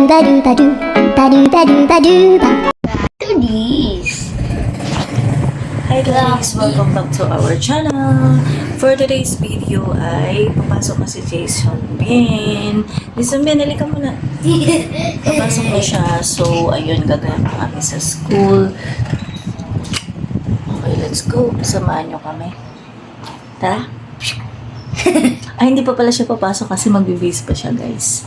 da do da do da do da do da do da. Do this. Hi guys! Welcome back to our channel. For today's video ay papasok na si Jason Ben. Jason Ben, halika muna. Papasok na siya. So, ayun, gagawin pa kami sa school. Okay, let's go. Samahan nyo kami. Tara. Ay, hindi pa pala siya papasok kasi magbibis pa siya, guys.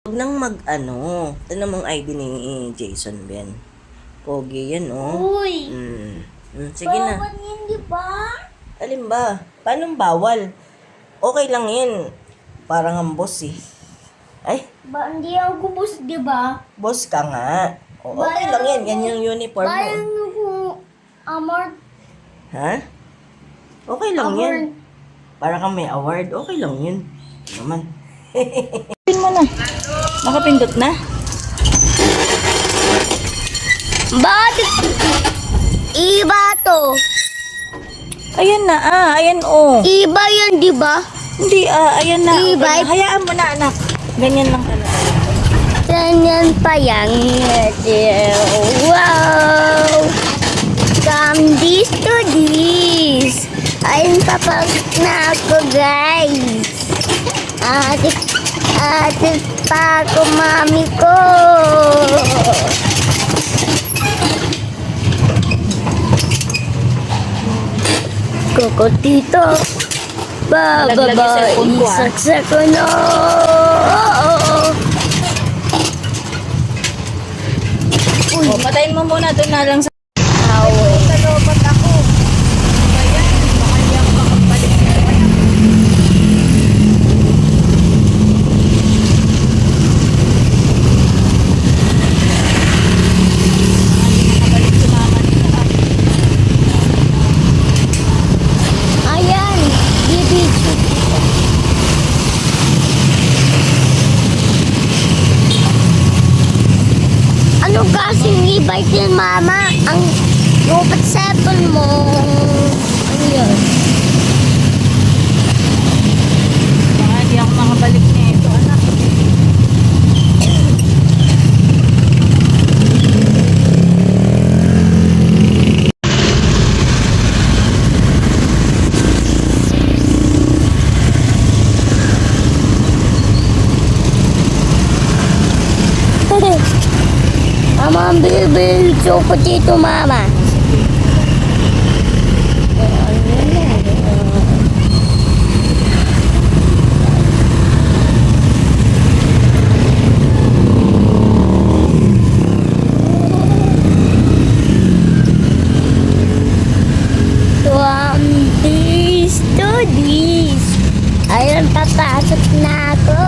Huwag nang mag-ano. Ito namang ID ni Jason Ben. Pogi yan, oh. Uy! Sige na. Bawal yan, di ba? Alin ba? Paano bawal? Okay lang yan. Parang ang boss eh. Ay, Ba, hindi ako boss, di ba? boss ka nga. O, okay lang yan. Yan yung uniform mo. Bayan ako, Amor. Ha? Okay lang yan. Award. Para kang may award. Okay lang yun. Naman. Pin mo na. Nakapindot na. Bakit? Iba to. Ayan na, ayan, oh. Iba yan, di ba? Hindi, ayan na. Okay Iba. na. Hayaan mo na, anak. Ganyan lang talaga. Ganyan pa yan. Wow! Come this to this. Ayun, papasok na ako, guys. Ate pa ako, mami ko. Kokotito. Nalaglag yung cellphone ko, Isaksak ko na. Uy, O, patayin mo muna doon na lang sa... away. Nalobat ako. Ayan, baka hindi ako makapalit. Ayan, bibig. Ano kasing e-bike yan, mama? Ang robot cellphone mo. Ano yun? Baka hindi ako makabalik nito, anak. Mama, ang bilbil choco dito, mama. From this to this. Ayun, papasok na ako.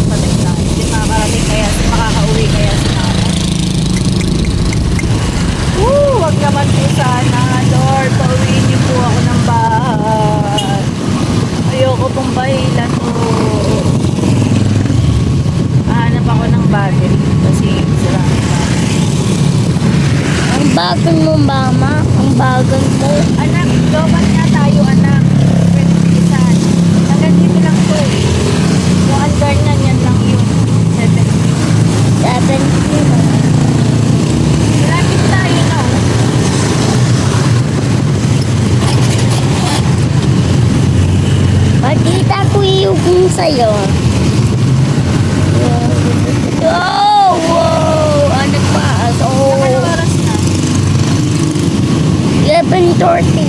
Patay lang. Hindi makakarating kaya, makakauwi kaya sa mama. Wag naman po sana, Lord. Pauwiin niyo po ako ng bahay. Ayoko pong bahilan po. Hanap ako ng battery kasi sira ang battery. Ang bagal mo, mama. Ang bagal mo. Anak, lobat nga tayo, anak. Pwede-pisan. Hanggang dito lang to eh. Yung under na, yan lang yung 7. 17. Malapit tayo na. Pakita ko yung sa'yo. Oh, wow! Ano pa? So, Anong oras shorty.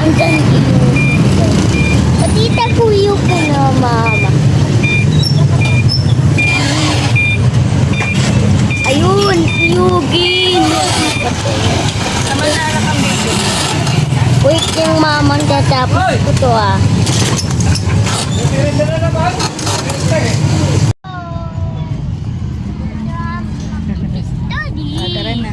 Andyan yung patita kuyo ko na mama. Ayun, yugin. Wait yung mama tatapos ko to ah. Daddy. Tara na.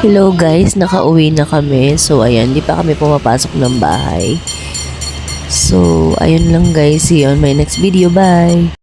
Hello guys, nakauwi na kami. So ayan, di pa kami pumapasok ng bahay. So ayun lang guys, see you on my next video. Bye!